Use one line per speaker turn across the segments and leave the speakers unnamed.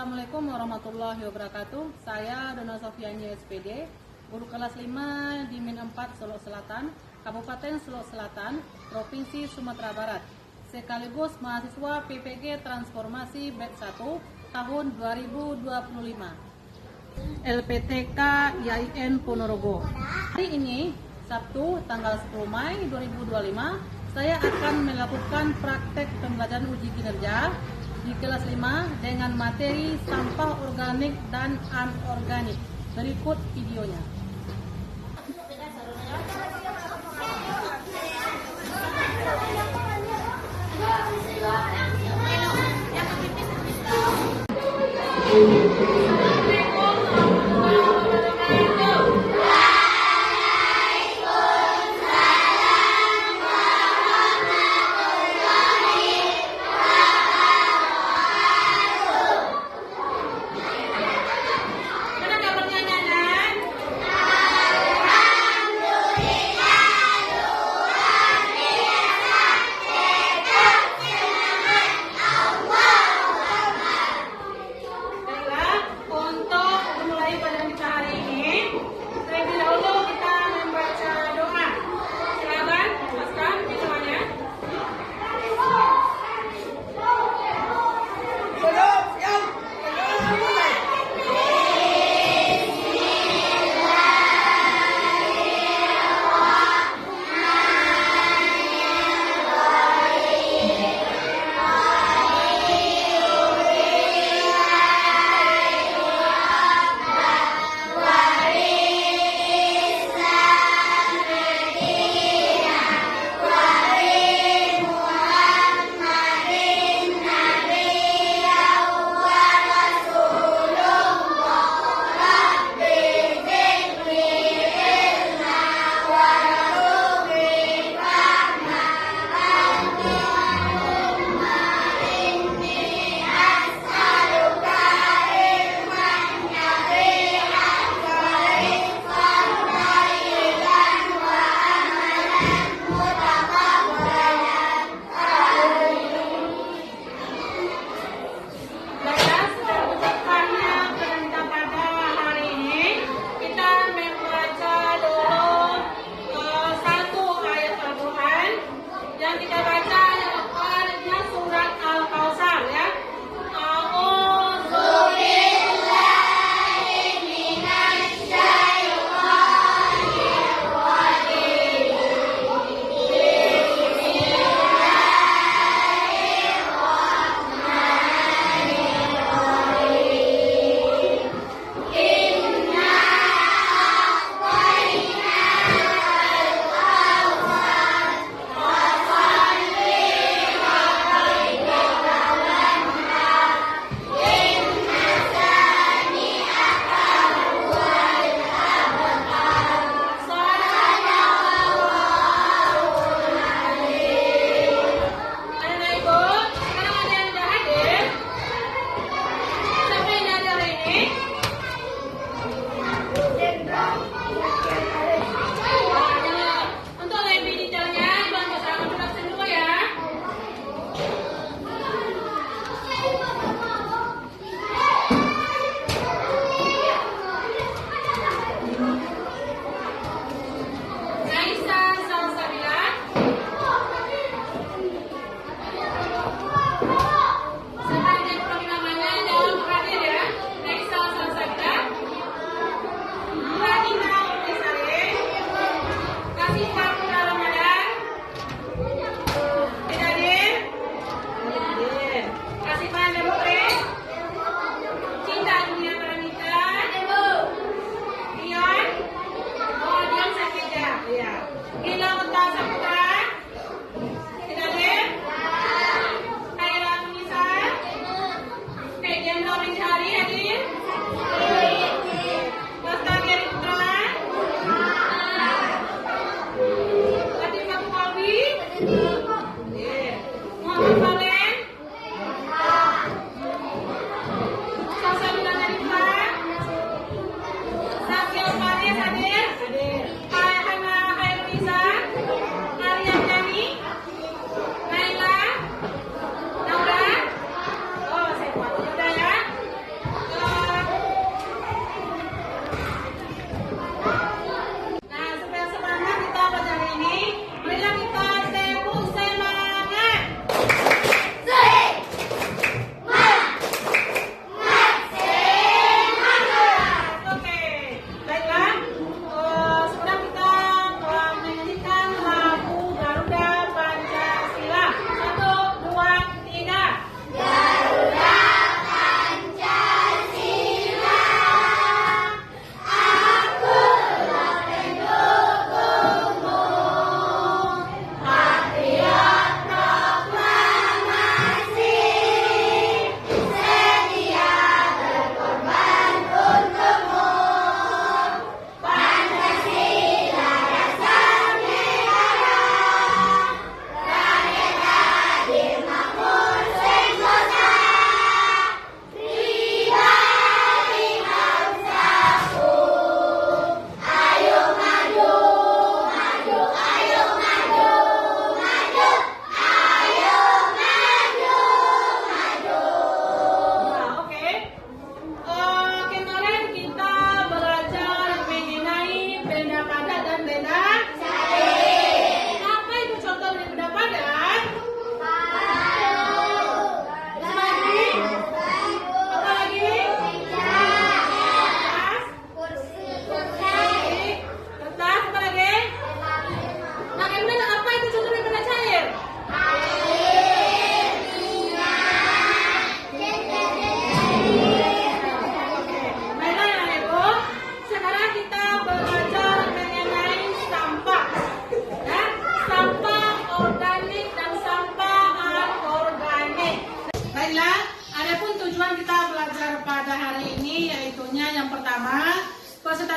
Assalamualaikum warahmatullahi wabarakatuh. Saya Dona Sofiani SPD, guru kelas 5 di Min 4 Solo Selatan, Kabupaten Solo Selatan, Provinsi Sumatera Barat, sekaligus mahasiswa PPG Transformasi Batch 1 tahun 2025 LPTK IAIN Ponorogo. Hari ini, Sabtu tanggal 10 Mei 2025, saya akan melakukan praktek pembelajaran uji kinerja di kelas 5 dengan materi sampah organik dan anorganik. Berikut videonya.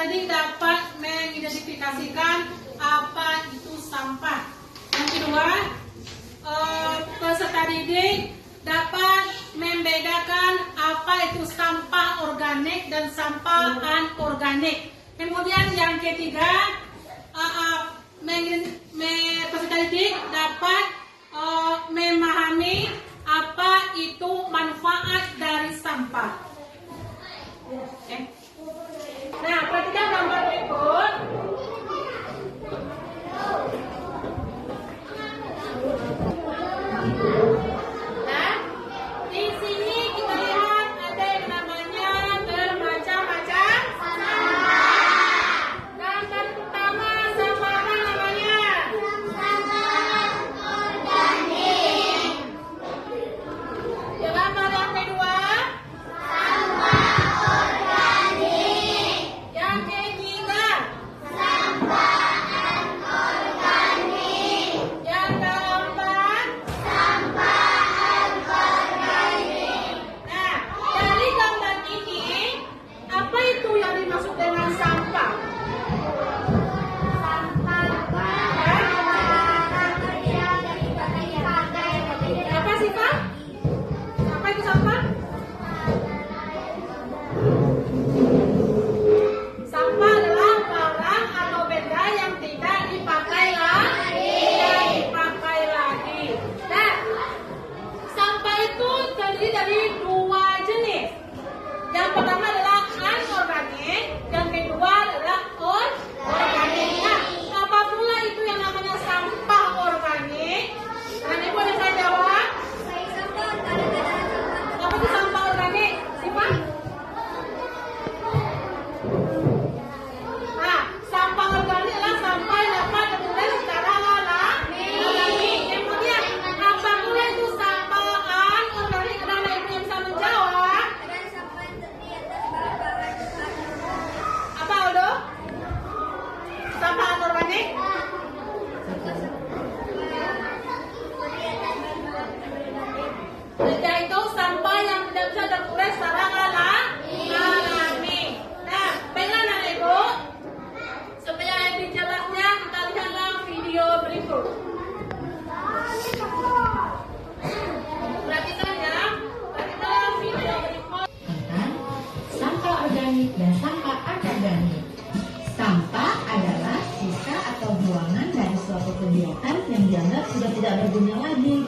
didik dapat mengidentifikasikan apa itu sampah. Yang kedua, peserta didik dapat membedakan apa itu sampah organik dan sampah anorganik. Kemudian yang ketiga, peserta didik dapat memahami apa itu manfaat dari sampah. Nah, perhatikan gambar berikut. Nah, di sini kita lihat ada yang namanya bermacam-macam sampah. Gambar pertama sampah apa namanya? Sampah organik. Gambar yang kedua? Sampah organik. Yang ketiga? Sampah anorganik. Yang keempat? Sampah anorganik. Nah, dari gambar ini, apa itu yang dimaksud dengan sampah? Apa sih, Pak? Apa itu sampah? Sampah adalah barang atau benda yang tidak dipakai lagi. Nah, sampah itu terdiri dari dua jenis. Yang pertama adalah anorganik, yang kedua adalah organik. Nah, apa pula itu yang namanya sampah organik? Karena Ibu ada saya jawab. Apa itu sampah organik? Siapa? Nah, sampah organik adalah sampah yang dapat diurai secara alami. Kemudian, apa pula itu sampah anorganik? Karena Ibu yang bisa menjawab. Apa, Aldo? Sampah anorganik? Yaitu sampah yang tidak bisa terurai secara alami. Nah, bagaimana Ibu? Supaya lebih jelasnya, kita lihatlah video berikut. Perhatikan ya, perhatikan video berikut.
Tentang sampah organik dan sampah anorganik. Sampah adalah sisa atau buangan dari suatu kegiatan yang dianggap sudah tidak berguna lagi.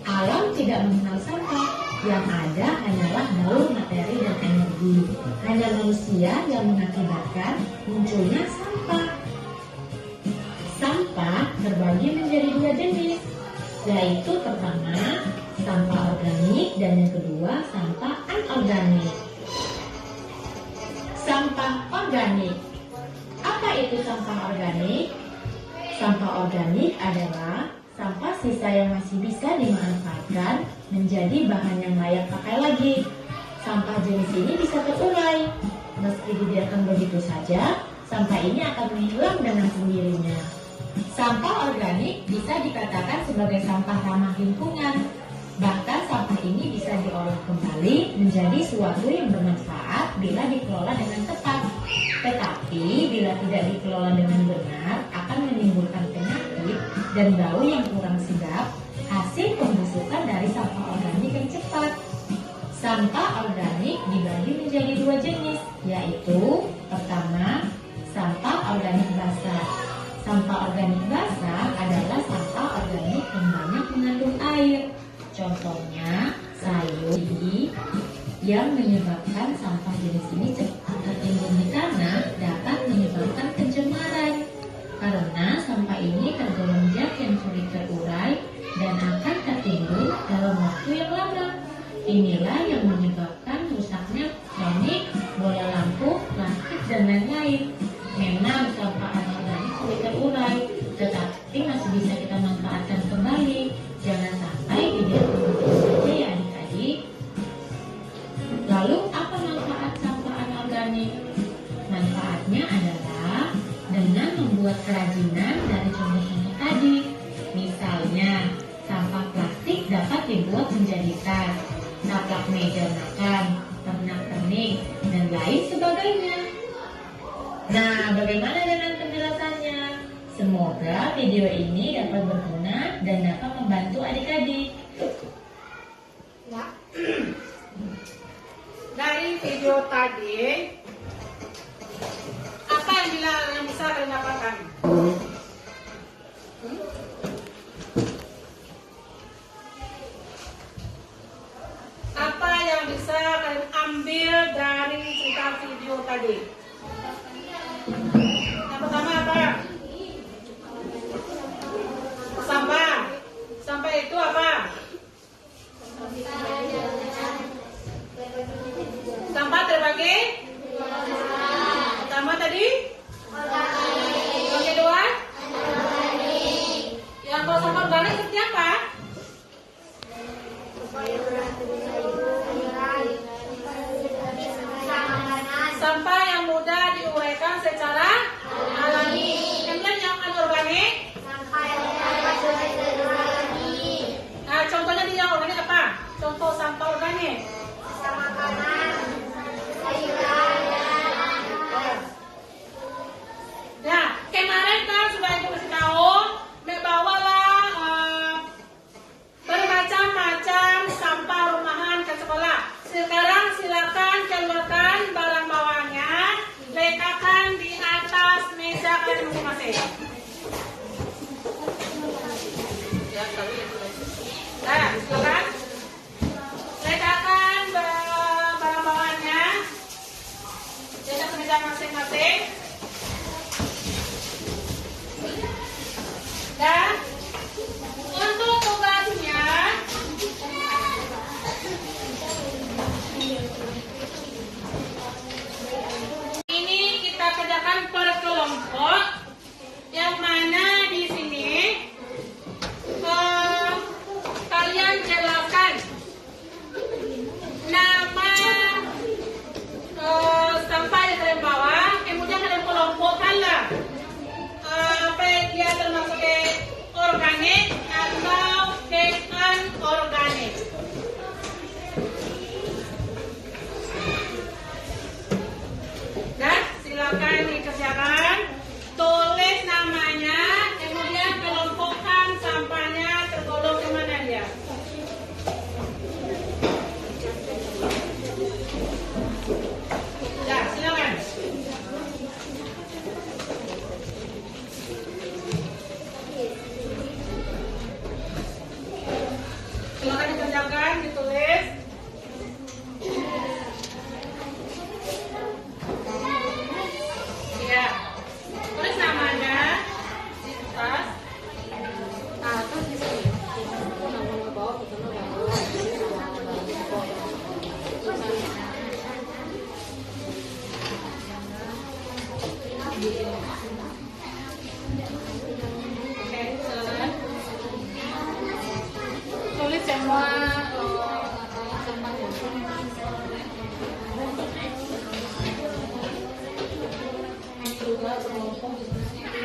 Alam tidak mengenal sampah, yang ada hanyalah daur materi dan energi. Hanya manusia yang mengakibatkan munculnya sampah. Sampah terbagi menjadi dua jenis, yaitu pertama sampah organik dan yang kedua sampah anorganik. Sampah organik. Apa itu sampah organik? Sampah organik adalah sampah sisa yang masih bisa dimanfaatkan menjadi bahan yang layak pakai lagi. Sampah jenis ini bisa terurai. Meski dibiarkan begitu saja, sampah ini akan menghilang dengan sendirinya. Sampah organik bisa dikatakan sebagai sampah ramah lingkungan. Bahkan sampah ini bisa diolah kembali menjadi sesuatu yang bermanfaat bila dikelola dengan tepat. Tetapi bila tidak dikelola dengan benar akan menimbulkan penyakit dan bau yang kurang sedap, hasil pembusukan dari sampah organik yang cepat. Sampah organik dibagi menjadi dua jenis, yaitu pertama, sampah organik basah. Sampah organik basah adalah sampah organik yang banyak mengandung air. Contohnya, sayur yang menyebabkan sampah jenis ini cepat tertimbun di tanah dapat menyebabkan pencemaran. Karena sampah ini tergolong zat yang sulit terurai dan akan tertimbun dalam waktu yang lama. Inilah yang menyebabkan rusaknya elektronik, bola lampu, plastik, dan lain-lain. Memang sampah anorganik sulit terurai, tetapi masih bisa kita manfaatkan kembali. Jangan sampai dibiarkan begitu saja ya adik-adik. Lalu apa manfaat sampah anorganik? Manfaatnya adalah dengan membuat kerajinan dari contoh-contoh tadi. Misalnya, sampah plastik dapat dibuat menjadi tas, taplak meja makan, pernak-pernik, dan lain sebagainya. Nah, bagaimana dengan penjelasannya? Semoga video ini dapat berguna dan dapat membantu adik-adik.
Dari video tadi, apa yang bisa kalian dapatkan? Apa yang bisa kalian ambil dari cerita video tadi? Yang pertama apa? Sampah. Sampah itu apa? Sampah terbagi? Pertama tadi? Yang kedua? Yang kalau sampah organik seperti apa? Sampah yang mudah diuraikan secara alami. Kemudian yang anorganik? Nah, contohnya di yang organik apa? Contoh sampah organik. Nah, kemarin kan sudah ibu kasih tahu, bawalah bermacam-macam sampah rumahan ke sekolah. Sekarang silakan keluarkan barang bawaannya, letakkan di atas meja kalian masing-masing. Nah, silakan letakkan barang bawaannya, letak ke meja masing-masing. Dan untuk tugasnya, ini kita kerjakan per kelompok, yang mana di sini kalian jelaskan nama sampah yang kalian bawa, kemudian kalian kelompokkanlah apa dia termasuk ke organik atau ke anorganik. Dan silakan dikerjakan, tulis namanya, kemudian kelompokkan sampahnya tergolong kemana dia. Ya, silakan. Silakan dikerjakan, ditulis. Ya, tulis namanya di kertas. Nah, terus di sini. Oke, silakan. Tulis semua sampahnya. Ini juga berkelompok di sini.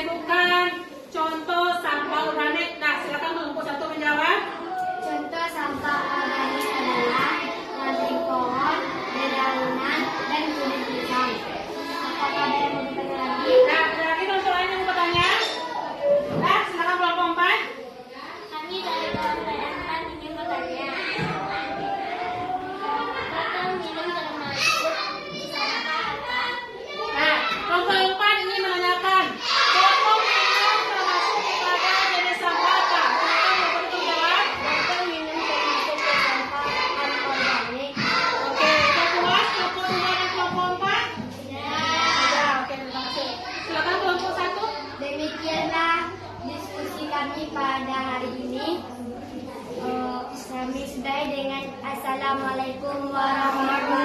sebutkan contoh sampah organik. Nah, silakan kelompok 1 menjawab.
Contoh sampah organik adalah ranting pohon, dedaunan, dan kulit pisang. Apakah ada yang mau ditanya lagi?
Nah, berarti kelompok lain yang mau bertanya. Nah, silakan kelompok 4.
Kami dari kelompok 4 ingin bertanya. Apakah minum termasuk sampah apa?
Nah, kelompok 4 ingin menanyakan, botol minum termasuk kepada jenis sampah apa? Silakan kelompok itu menjawab.
Botol minum termasuk ke sampah anorganik.
Oke, sudah puas kelompok 2 dan kelompok 4?
Ya.
Ya, oke, terima kasih. Silakan kelompok 1.
Demikianlah diskusi kami pada hari ini. Kami sudahi dengan Assalamualaikum warahmatullahi